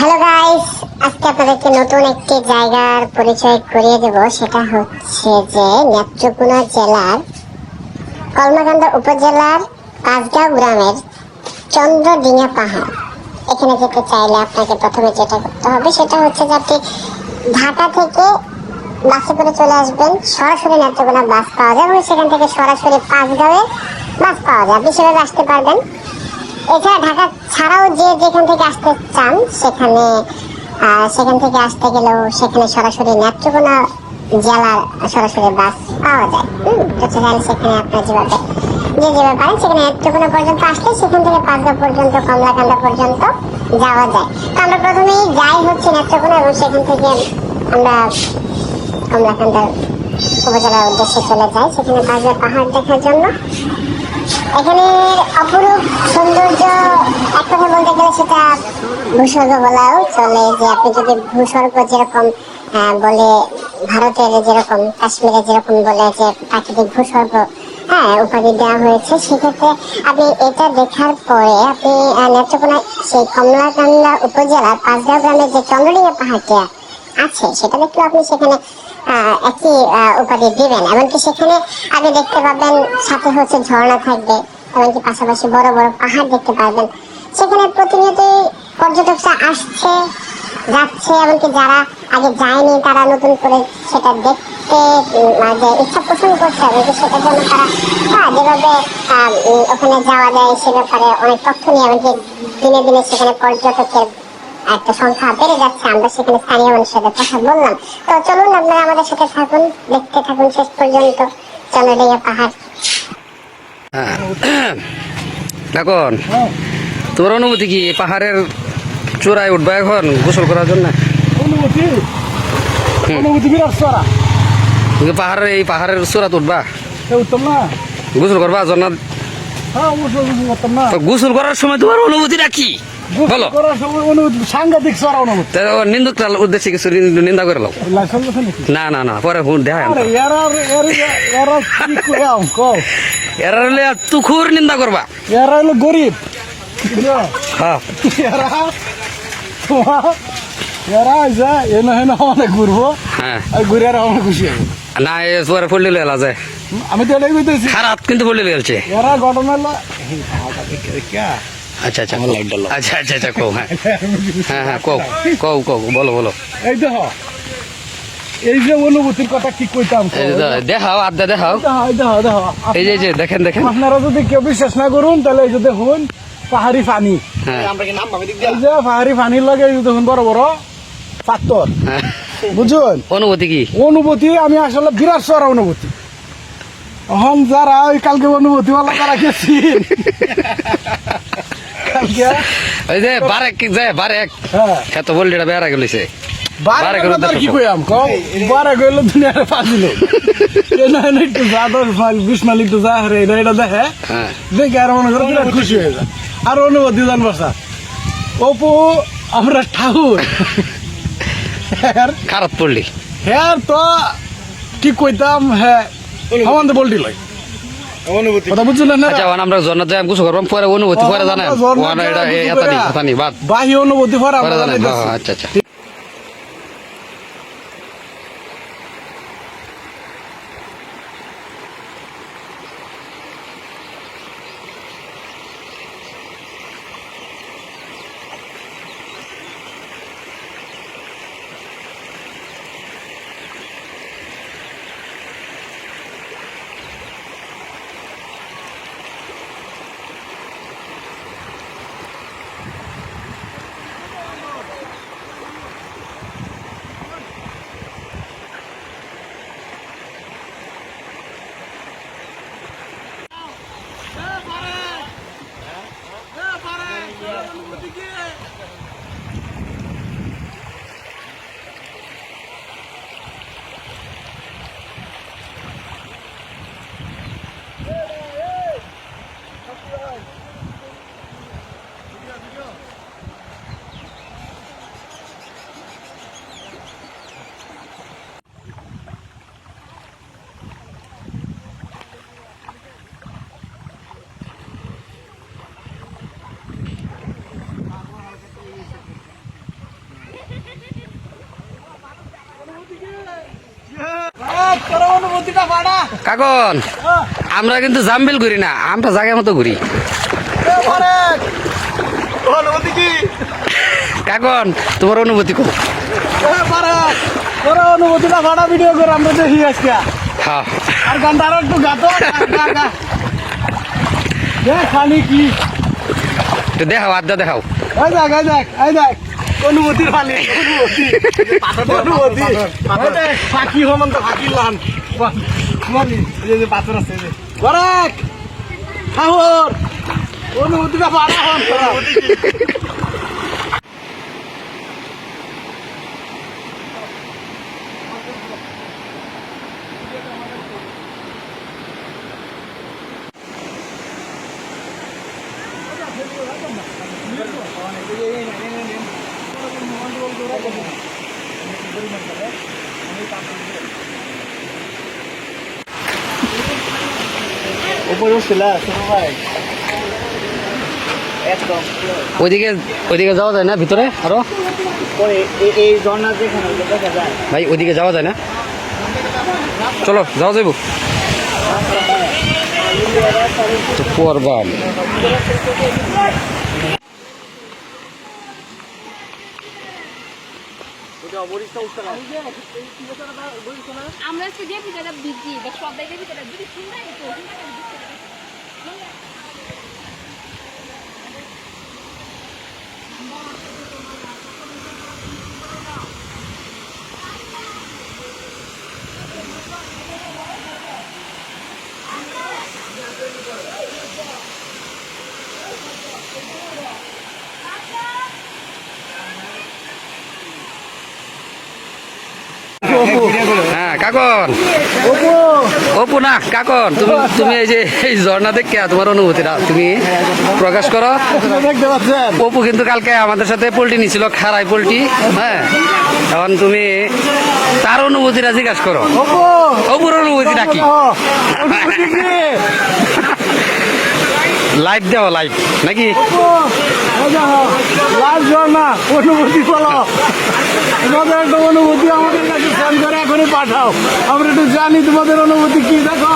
Hello guys, আজকে আপনাদেরকে নতুন একটি জায়গার পরিচয় করিয়ে দেব। সেটা হচ্ছে যে নেত্রকোনা জেলার কলমাকান্দা উপজেলার পাঁচগাঁও গ্রামের চন্দ্রডিঙা পাহাড়। এখানে যেতে চাইলে আপনাকে প্রথমে যেটা করতে হবে সেটা হচ্ছে যে আপনি ঢাকা থেকে বাসে করে চলে আসবেন। সরাসরি নেত্রকোনা বাস পাওয়া যায় এবং সেখান থেকে সরাসরি পাঁচগাঁওয়ে বাস পাওয়া যায়, আপনি সেভাবে আসতে পারবেন। এছাড়া ঢাকা ছাড়াও যে যেখান থেকে আসতে চান সেখান থেকে আসতে গেলেও সেখানে সরাসরি নেত্রকোনা জেলার সরাসরি বাস পাওয়া যায়। তো সেখানে আপনার যেভাবে পারেন সেখানে নেত্রকোনা পর্যন্ত আসলে সেখান থেকে পাঁচগাঁও পর্যন্ত কমলাকান্দা পর্যন্ত যাওয়া যায়। তো আমরা প্রথমেই যাই হচ্ছে নেত্রকোনা এবং সেখান থেকে আমরা কমলাকান্দার উপজেলার উদ্দেশ্যে চলে যাই, সেখানে পাঁচগাঁও পাহাড় দেখার জন্য। এখানে অপরূপ সৌন্দর্য, এক কথা বলতে গেলে সেটা ভূস্বর্গ বলাও চলে। যে আপনি যদি ভূস্বর্গ যেরকম বলে, ভারতের যেরকম কাশ্মীরে যেরকম বলে যে প্রাকৃতিক ভূস্বর্গ উপাধি দেওয়া হয়েছে, সেক্ষেত্রে আপনি এটা দেখার পরে আপনি নেত্রকোনা সেই কমলাকান্দা উপজেলার পাঁচগাঁও গ্রামের যে চন্দ্রডিঙা পাহাড়টি আছে সেটা দেখলেও আপনি সেখানে একই উপাধি দিবেন। এমনকি সেখানে আপনি দেখতে পাবেন সাথে হচ্ছে ঝর্ণা থাকবে, এমনকি পাশাপাশি বড় বড় পাহাড় দেখতে পাবেন। সেখানে প্রতিনিয়তই পর্যটকরা আসছে যাচ্ছে, এমনকি যারা আগে যায়নি তারা নতুন করে সেটা দেখতে যে ইচ্ছা পোষণ করছে, এমনকি সেটার জন্য তারা যেভাবে ওখানে যাওয়া যায় সে ব্যাপারে অনেক তথ্য নিয়ে, এমনকি দিনে দিনে সেখানে পর্যটকের একটা সংখ্যা বেড়ে যাচ্ছে। আমরা সেখানে স্থানীয় মানুষের সাথে কথা বললাম। তো চলুন আপনারা আমাদের সাথে থাকুন, দেখতে থাকুন শেষ পর্যন্ত চন্দ্রডিঙা পাহাড়। এখন তোমার অনুভূতি কি পাহাড়ের চূড়ায় উঠবা এখন গোসল করার জন্য? অনুভূতি বিরাট চড়া। তুমি পাহাড়ের চূড়াতে উঠবা, উঠতাম না, গোসল করবা জন্য? করতাম না। তো গোসল করার সময় তোমার অনুভূতিটা কি বলো? করার সময় অনুভূতি সাংঘাতিক চড়া অনুভূতি। নিন্দুক উদ্দেশ্যে কিছু নিন্দা করে লাও। না না না, পরে দেখা এরা হলে তুখুর নিন্দা করবা। এরা হলো গরিব, হ্যাঁ এরা এনে হেন অনেক ঘুরবো, হ্যাঁ ঘুরে আর অনেক খুশি হবে। না পরে পড়লে এলা যায়, আমি তো এটাই বুঝতেছি। খারাপ কিন্তু পড়লে গেছে এরা ঘটনা হলো আচ্ছা আচ্ছা আচ্ছা আচ্ছা আচ্ছা কও। হ্যাঁ হ্যাঁ হ্যাঁ কও কও কও বলো বলো। এই দেখ, এই যে অনুভূতির কথা কি কইতাম, দেখাও আড্ডা দেখাও। এই যে দেখেন দেখেন, আপনারা যদি কেউ বিশ্বাস না করুন তাহলে এই যে দেখুন পাহাড়ি পানি, পাহাড়ি পানির লাগে দেখুন বড় বড় পাথর, বুঝুন অনুভূতি কি? অনুভূতি আমি আসলে বিরাট চড়া অনুভূতি। এখন যারা ওই কালকে অনুভূতি বলা তারা গেছি কালকে ওই যে বারেক যায় বারেক, এত বললি এটা বেড়া গেলিছে। কি কইয়াম বারে গেল দুনিয়ার পাঁচিল একটু যা 10 মাইল একটু যা রে এটা দেখে দেখে আর মনে করে বিরাট খুশি হয়ে যায়। আর অনুভূতি জানবার স্যার অপু আমরা ঠাকুর খারাপ পড়লি হ্যাঁ তো কি কইতাম, হ্যাঁ আমাদের বলটি লয় অনুভূতি কথা বুঝলেন না। আচ্ছা আমরা জন্নত যাই কিছু করবাম, পরে অনুভূতি পরে জানেন বাহি অনুভূতি পরে জানেন। আচ্ছা আচ্ছা অনুভূতিটা বাড়া কাকন আমরা কিন্তু জামবিল ঘুরি না, আমরা জায়গা মতো ঘুরি। অনুভূতি কি কাকন তোমার অনুভূতি কো? তোরা অনুভূতিটা বাড়া ভিডিও করে আমরা দেখি আজকে। হ্যাঁ আর গানটা আরো একটু গাতো দেখ খালি কি তো দেখাও, আড্ডা দেখাও। এই দেখ অনুভূতির খালি অনুভূতি অনুভূতি এই দেখ ফাঁকি হমান তো ফাঁকি লান এই যে পাথর আছে এই যে গরাক খাওর অনুভূতিটা বাড়া হন তোরা। উপরে উঠছিল ছোট ভাই একদম ওইদিকে ওইদিকে যাওয়া যায় না ভিতরে আরো? পরে এই ঝর্ণা যেখানে দেখা যায় ভাই ওইদিকে যাওয়া যায় না? চলো যাওয়া যাইব তো পরবাম। আমরা আজকে যে ভিতরে বিজি বা সব জায়গায় ভিতরে যদি শুনলাই তো হ্যাঁ কাকন, অপু না কাকন, তুমি তুমি এই যে এই ঝর্ণা দেখে তোমার অনুভূতিটা তুমি প্রকাশ করো। দেখতে পাচ্ছেন অপু কিন্তু কালকে আমাদের সাথে পোল্ট্রি নিছিল, খারাই পোল্ট্রি। হ্যাঁ এখন তুমি তার অনুভূতিটা জিজ্ঞাসা করো, অপুর অনুভূতিটা কি? লাইভ দেও, লাইভ নাকি? লাল ঝর্ণা অনুভূতি বলো, তোমাদের একটা অনুভূতি আমাদের কাছে ফোন করে এখনই পাঠাও, আমরা একটু জানি তোমাদের অনুভূতি কি। দেখো